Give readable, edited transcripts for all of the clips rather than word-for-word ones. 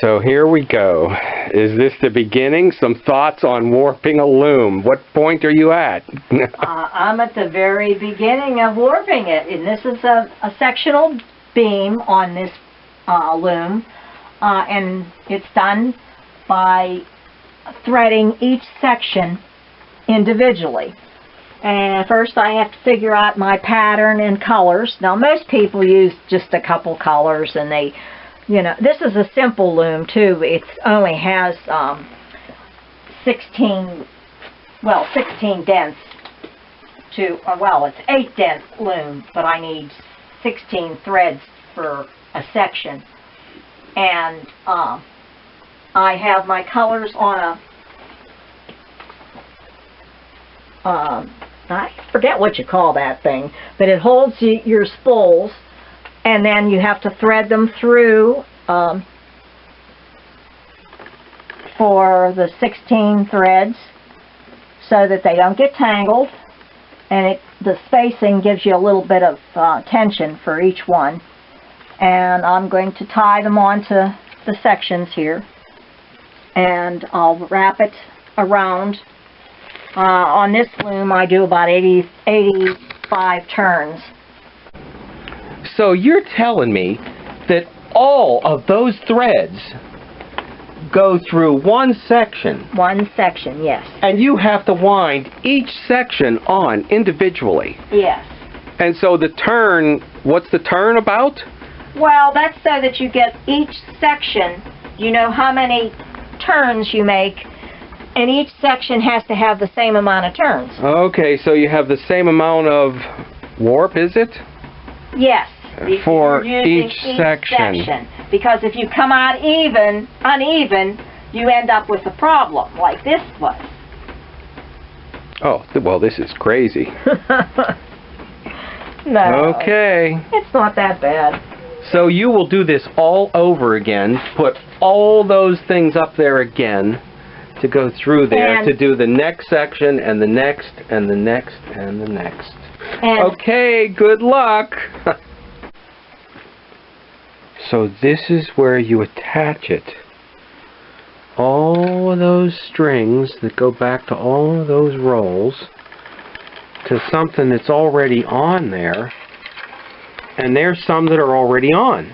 So here we go. Is this the beginning? Some thoughts on warping a loom. What point are you at? I'm at the very beginning of warping it, and this is a sectional beam on this loom, and it's done by threading each section individually. And first I have to figure out my pattern and colors. Now most people use just a couple colors, and they, you know, this is a simple loom too. It only has 16 dents to, well, it's 8 dent loom, but I need 16 threads for a section. And I have my colors on I forget what you call that thing, but it holds your spools, and then you have to thread them through for the 16 threads so that they don't get tangled, and the spacing gives you a little bit of tension for each one. And I'm going to tie them onto the sections here, and I'll wrap it around. On this loom I do about 85 turns. So you're telling me that all of those threads go through one section? One section, yes. And you have to wind each section on individually? Yes. And so the turn, what's the turn about? Well, that's so that you get each section, you know how many turns you make, and each section has to have the same amount of turns. Okay, so you have the same amount of warp, is it? Yes. For each section. Because if you come out uneven, you end up with a problem, like this was. Oh, well, this is crazy. No. Okay. It's not that bad. So you will do this all over again, put all those things up there again, to go through there, and to do the next section, and the next, and the next, and the next. And okay, good luck! So this is where you attach it. All of those strings that go back to all of those rolls to something that's already on there, and there's some that are already on.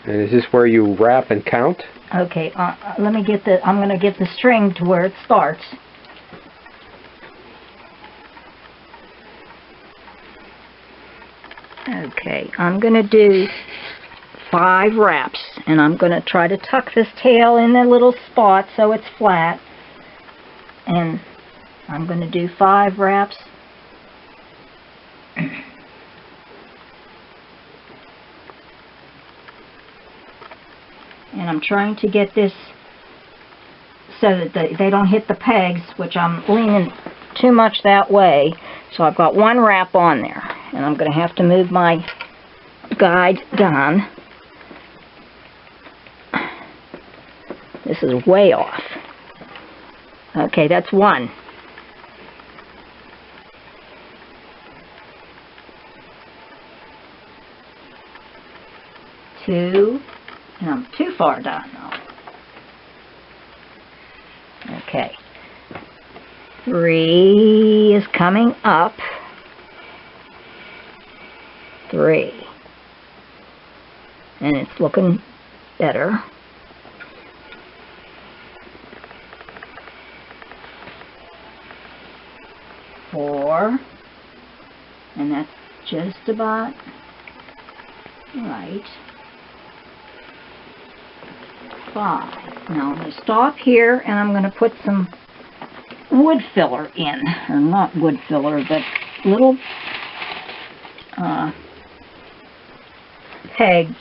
And is this where you wrap and count? Okay, let me get I'm going to get the string to where it starts. Okay, I'm going to do 5 wraps, and I'm going to try to tuck this tail in the little spot so it's flat. And I'm going to do 5 wraps. And I'm trying to get this so that they don't hit the pegs, which I'm leaning too much that way. So I've got 1 wrap on there, and I'm going to have to move my guide down. This is way off. Okay, that's 1. Two. And I'm too far down now. Okay. 3 is coming up. 3. And it's looking better. 4. And that's just about right. 5. Now I'm going to stop here, and I'm going to put some wood filler in, or not wood filler, but little peg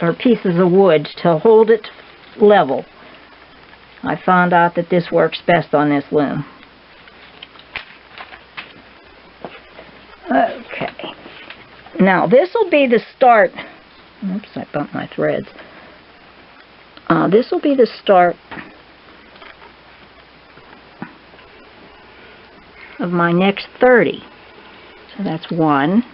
or pieces of wood to hold it level. I found out that this works best on this loom. Okay. Now this will be the start. Oops, I bumped my threads. This will be the start of my next 30. So that's 1,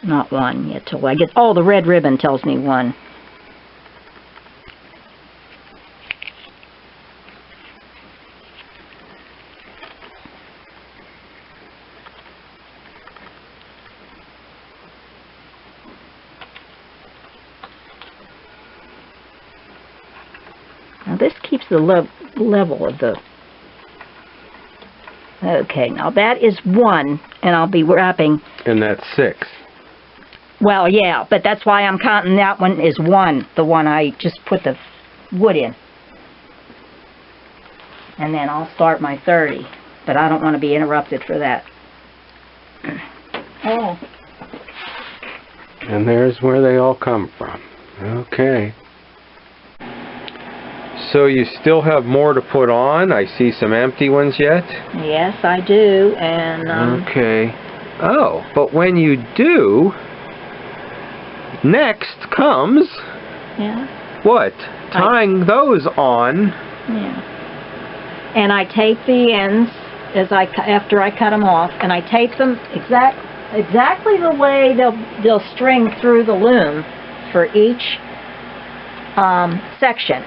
Not one yet till I get, oh, the red ribbon tells me one. Now this keeps the level of the... Okay, now that is one, and I'll be wrapping... And that's 6. Well, yeah, but that's why I'm counting that one as one, the one I just put the wood in. And then I'll start my 30, but I don't want to be interrupted for that. Oh. And there's where they all come from. Okay. So you still have more to put on? I see some empty ones yet? Yes, I do, and... Okay. Oh, but when you do, next comes... Yeah? What? Tying those on. Yeah. And I tape the ends after I cut them off, and I tape them exactly the way they'll string through the loom for each section.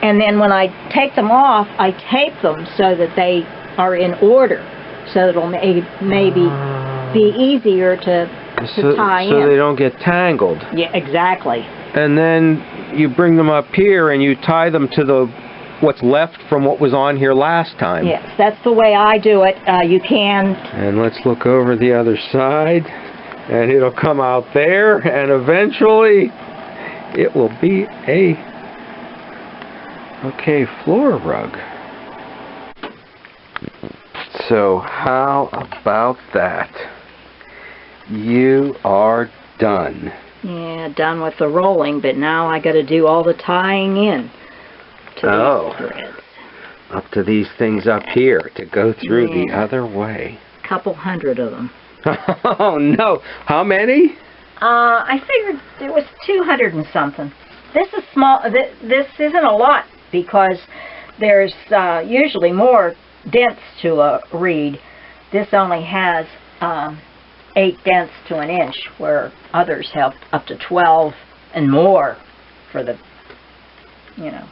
And then when I take them off, I tape them so that they are in order, so it'll maybe be easier to tie in. So they don't get tangled. Yeah, exactly. And then you bring them up here and you tie them to what's left from what was on here last time. Yes, that's the way I do it. You can... And let's look over the other side, and it'll come out there, and eventually it will be a... Okay, floor rug. So how about that? You are done. Yeah, done with the rolling, but now I got to do all the tying in to these threads. Up to these things up here to go through the other way. Couple hundred of them. Oh no! How many? I figured it was 200 and something. This is small. This isn't a lot, because there's usually more dents to a reed. This only has 8 dents to an inch, where others have up to 12 and more for the,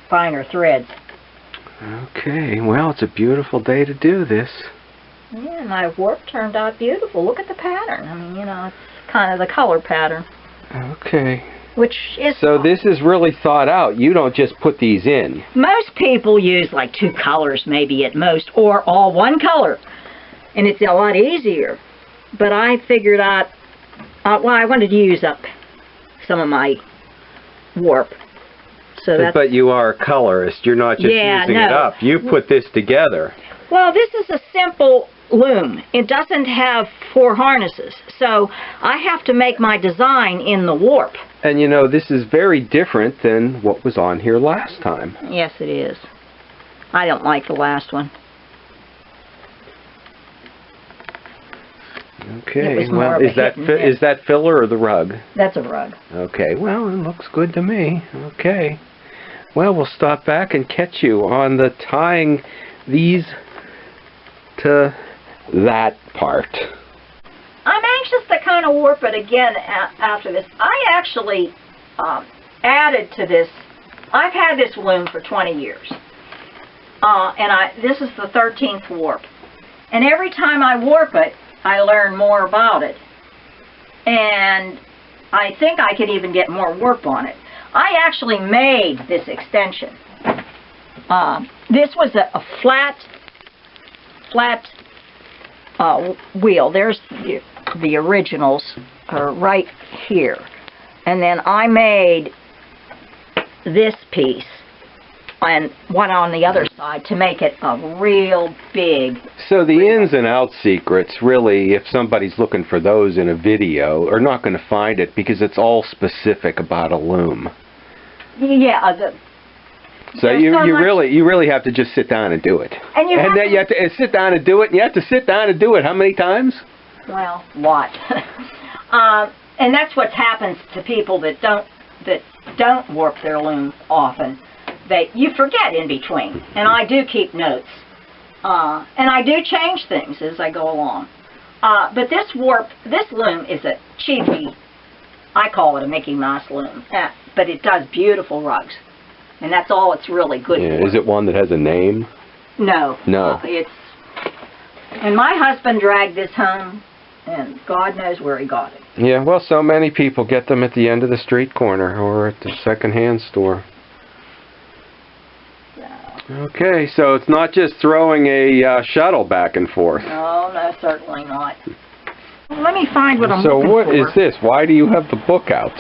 finer threads. Okay, well, it's a beautiful day to do this. Yeah, my warp turned out beautiful. Look at the pattern. I mean, it's kind of the color pattern. Okay. Which is... So this is really thought out. You don't just put these in. Most people use like 2 colors maybe at most, or all one color. And it's a lot easier. But I figured out, I wanted to use up some of my warp. So but you are a colorist. You're not just using it up. You put this together. Well, this is a simple loom. It doesn't have 4 harnesses. So I have to make my design in the warp. And this is very different than what was on here last time. Yes, it is. I don't like the last one. Okay, well, is that filler or the rug? That's a rug. Okay, well, it looks good to me. Okay. Well, we'll stop back and catch you on the tying these to that part. I'm anxious to kind of warp it again after this. I actually added to this. I've had this loom for 20 years. And this is the 13th warp. And every time I warp it, I learn more about it. And I think I could even get more warp on it. I actually made this extension. This was a flat wheel. There's the originals are right here. And then I made this piece and one on the other side to make it a real big... So the ins and outs secrets, really, if somebody's looking for those in a video, are not going to find it because it's all specific about a loom. Yeah. So you really have to just sit down and do it. And then you have to sit down and do it, and you have to sit down and do it how many times? Well, a lot. And that's what happens to people that don't warp their loom often. You forget in between, and I do keep notes, and I do change things as I go along. But this loom is a cheapy, I call it a Mickey Mouse loom, but it does beautiful rugs. And that's all it's really good for. Is it one that has a name? No. No. And my husband dragged this home, and God knows where he got it. Yeah, well, so many people get them at the end of the street corner or at the second-hand store. Okay, so it's not just throwing a shuttle back and forth. No, certainly not. Let me find what I'm looking for. So what is this? Why do you have the book out?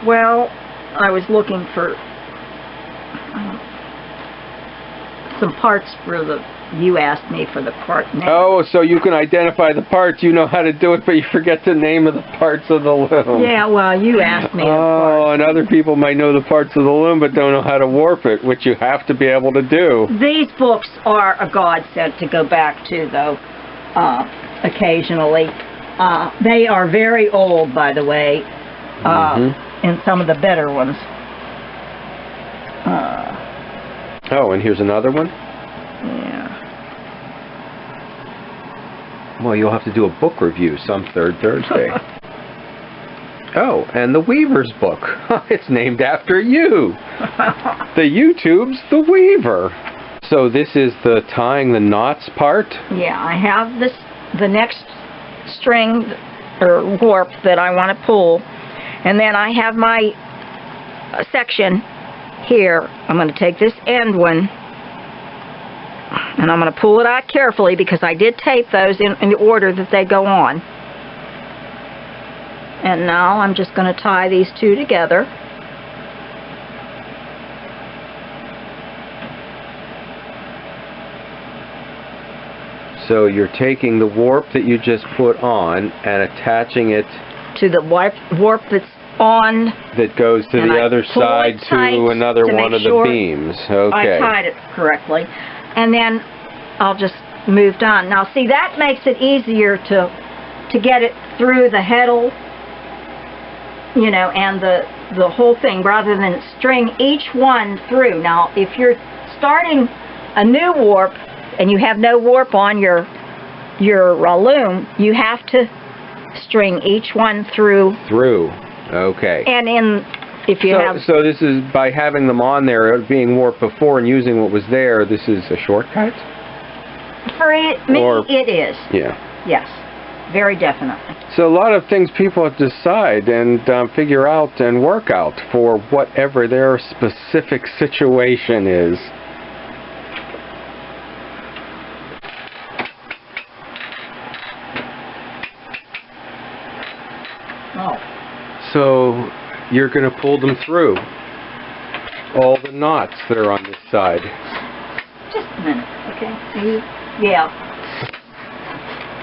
Well, I was looking for some parts for you asked me for the part name. Oh, so you can identify the parts. You know how to do it, but you forget the name of the parts of the loom. Yeah, well, you asked me. Oh, and other people might know the parts of the loom, but don't know how to warp it, which you have to be able to do. These books are a godsend to go back to, though, occasionally. They are very old, by the way, and some of the better ones. Oh, and here's another one? Yeah. Well, you'll have to do a book review some third Thursday. Oh, and the Weaver's book. It's named after you. The YouTube's The Weaver. So this is the tying the knots part? Yeah, I have the next string or warp that I want to pull, and then I have my section here. I'm going to take this end one, and I'm going to pull it out carefully because I did tape those in the order that they go on. And now I'm just going to tie these two together. So you're taking the warp that you just put on and attaching it to the warp that's on. That goes to the other side to another one of the beams. Okay. I tied it correctly. And then I'll just move on. Now see, that makes it easier to get it through the heddle, you know, and the whole thing, rather than string each one through. Now if you're starting a new warp and you have no warp on your loom, you have to string each one through. Okay. And if you have... So this is, by having them on there, being warped before and using what was there, this is a shortcut? For me, it is. Yeah. Yes, very definitely. So a lot of things people have to decide and figure out and work out for whatever their specific situation is. Oh. So you're going to pull them through all the knots that are on this side. Just a minute, okay? Yeah.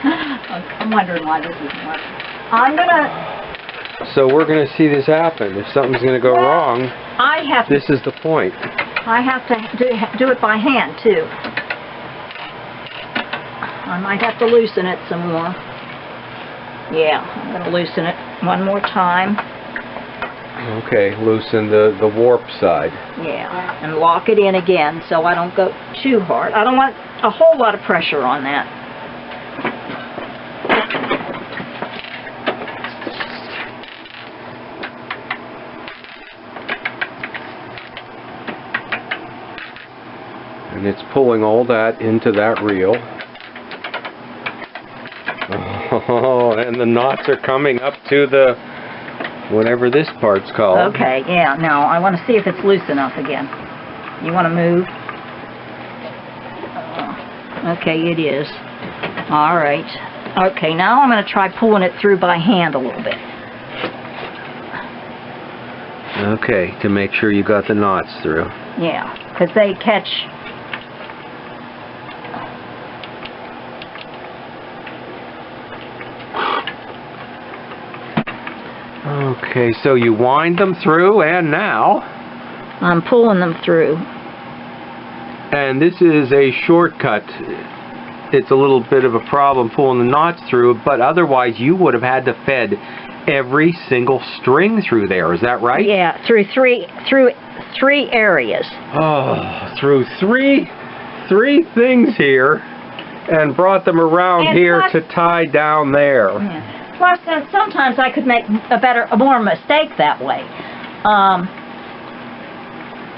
I'm wondering why this isn't working. I'm going to... So we're going to see this happen. If something's going to go wrong, this is the point. I have to do it by hand, too. I might have to loosen it some more. Yeah, I'm going to loosen it one more time. Okay, loosen the warp side. Yeah, and lock it in again so I don't go too hard. I don't want a whole lot of pressure on that. And it's pulling all that into that reel. Oh, and the knots are coming up to the, whatever this part's called. Okay, yeah, now I want to see if it's loose enough again. You want to move? Okay, it is. All right. Okay, now I'm going to try pulling it through by hand a little bit. Okay, to make sure you got the knots through. Yeah, because they catch... Okay, so you wind them through, and now... I'm pulling them through. And this is a shortcut. It's a little bit of a problem pulling the knots through, but otherwise you would have had to fed every single string through there. Is that right? Yeah, through three areas. Oh, through three things here. and brought them around And here plus- to tie down there. Yeah. Plus, sometimes I could make a more mistake that way.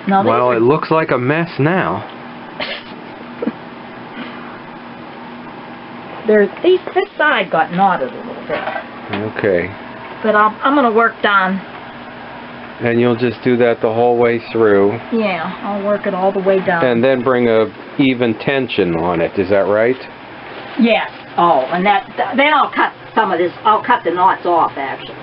No, Well, it looks like a mess now. This side got knotted a little bit. Okay. But I'm going to work down. And you'll just do that the whole way through. Yeah, I'll work it all the way down. And then bring a even tension on it. Is that right? Yes. Oh, and then I'll cut some of this. I'll cut the knots off, actually.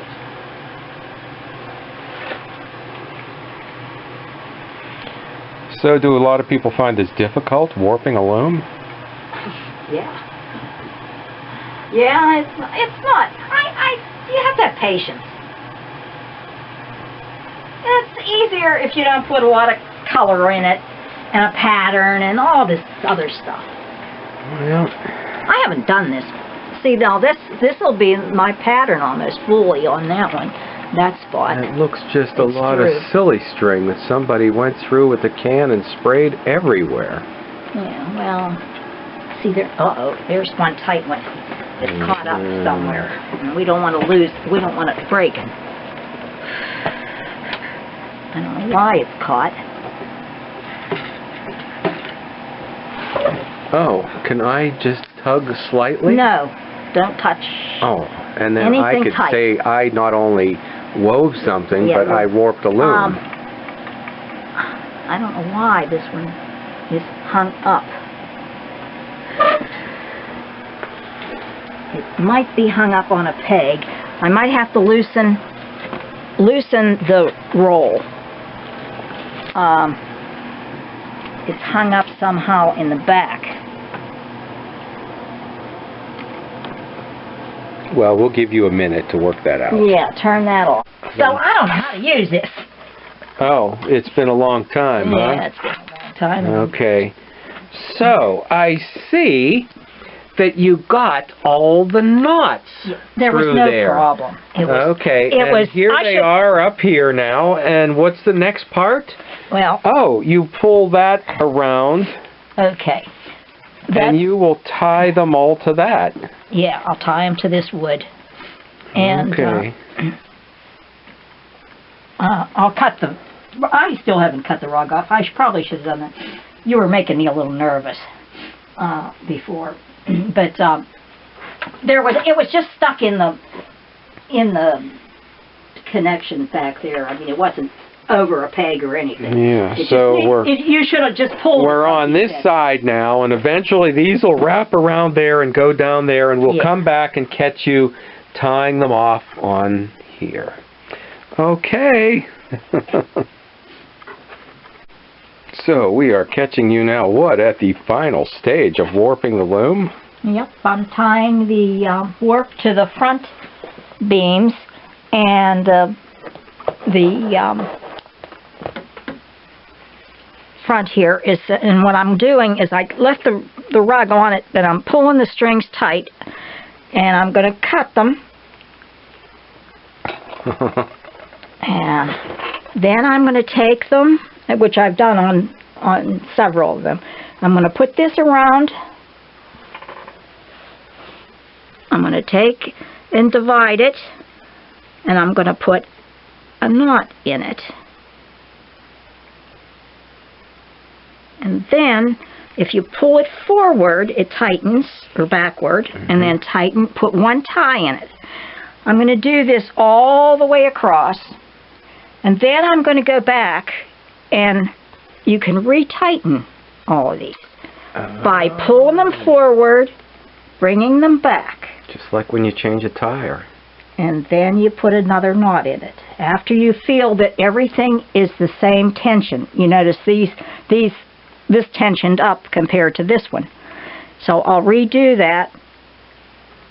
So do a lot of people find this difficult, warping a loom? Yeah. Yeah, it's not. You have to have patience. It's easier if you don't put a lot of color in it and a pattern and all this other stuff. Well, I haven't done this. See, now this will be my pattern almost fully on that one. That spot. it looks just a It's lot through. of silly string that somebody went through with a can and sprayed everywhere. Yeah, well, see there. There's one tight one. It's caught up somewhere, and we don't want to lose. We don't want it breaking. I don't know why it's caught. Oh, can I just tug slightly? No, don't touch. Oh, and then I Anything could tight. say I not only wove something, Yeah, but I warped a loom. I don't know why this one is hung up. It might be hung up on a peg. I might have to loosen the roll. It's hung up somehow in the back. Well, we'll give you a minute to work that out. Yeah, turn that off. So I don't know how to use this. Oh, it's been a long time, Yeah, huh? it's been a long time. Okay. So, I see that you got all the knots There was through no there. problem. It was, Okay, it and was, here they are up here now, and what's the next part? Well, Oh, you pull that around, okay. and you will tie them all to that. Yeah, I'll tie them to this wood. And Okay. I'll cut them. I still haven't cut the rug off. I probably should have done that. You were making me a little nervous before. But it was just stuck in the connection back there. I mean, it wasn't over a peg or anything. Yeah, so you should have just pulled. we're on this side now, and eventually these will wrap around there and go down there, and we'll Yeah. come back and catch you tying them off on here. Okay. So we are catching you now, what, at the final stage of warping the loom? Yep, I'm tying the warp to the front beams, and the front here is, and what I'm doing is I left the rug on it, but I'm pulling the strings tight, and I'm going to cut them, and then I'm going to take them, which I've done on several of them. I'm going to put this around. I'm going to take and divide it, and I'm going to put a knot in it. And then, if you pull it forward, it tightens, or backward, and then put one tie in it. I'm going to do this all the way across, and then I'm going to go back, and you can retighten all of these by pulling them forward, bringing them back. Just like when you change a tire. And then you put another knot in it. After you feel that everything is the same tension, you notice this tensioned up compared to this one. So I'll redo that,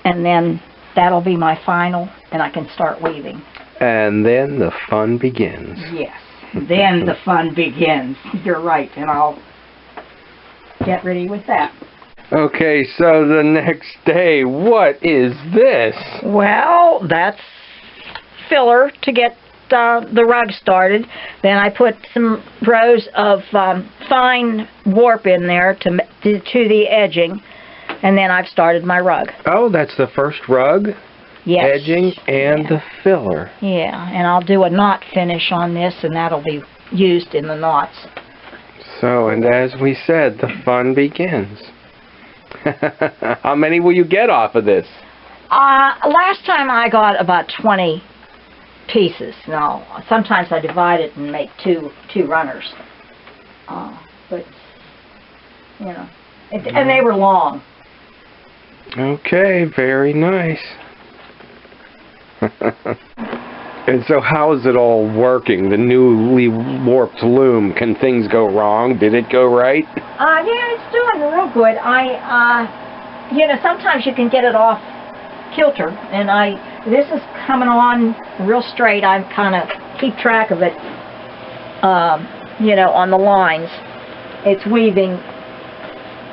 and then that'll be my final, and I can start weaving. And then the fun begins. Yes, then the fun begins. You're right, and I'll get ready with that. Okay, so the next day, what is this? Well, that's filler to get the rug started. Then I put some rows of fine warp in there to the edging, And then I've started my rug. Oh, that's the first rug, Yes. edging, and the filler. Yeah, and I'll do a knot finish on this, and that'll be used in the knots. So, and as we said, the fun begins. How many will you get off of this? Last time I got about 20 pieces. Now, sometimes I divide it and make two runners. But, you know, and they were long. Okay, very nice. And so how is it all working, the newly warped loom? Can things go wrong? Did it go right? Yeah, it's doing real good. You know, sometimes you can get it off kilter, and this is coming on real straight. I kind of keep track of it, you know, on the lines. It's weaving.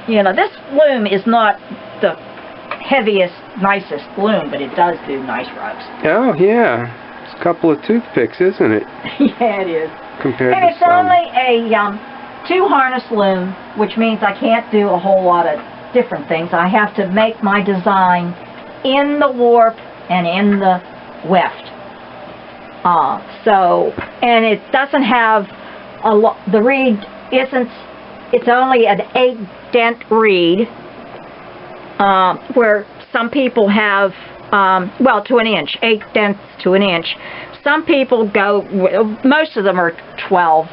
You know, this loom is not the heaviest, nicest loom, but it does do nice rugs. Oh, yeah. It's a couple of toothpicks, isn't it? Yeah, it is. Compared and to it's some. only a 2-harness loom, which means I can't do a whole lot of different things. I have to make my design in the warp and in the weft. And it doesn't have the reed isn't, it's only an 8-dent reed, where some people have, well, to an inch, 8 dents to an inch. Some people go, most of them are 12,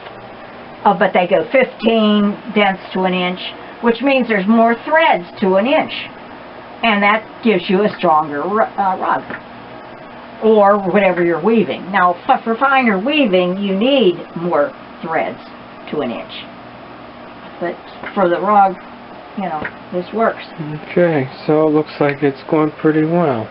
but they go 15 dents to an inch, which means there's more threads to an inch. And that gives you a stronger rug, or whatever you're weaving. Now, for finer weaving, you need more threads to an inch. But for the rug, you know, this works. Okay, so it looks like it's going pretty well.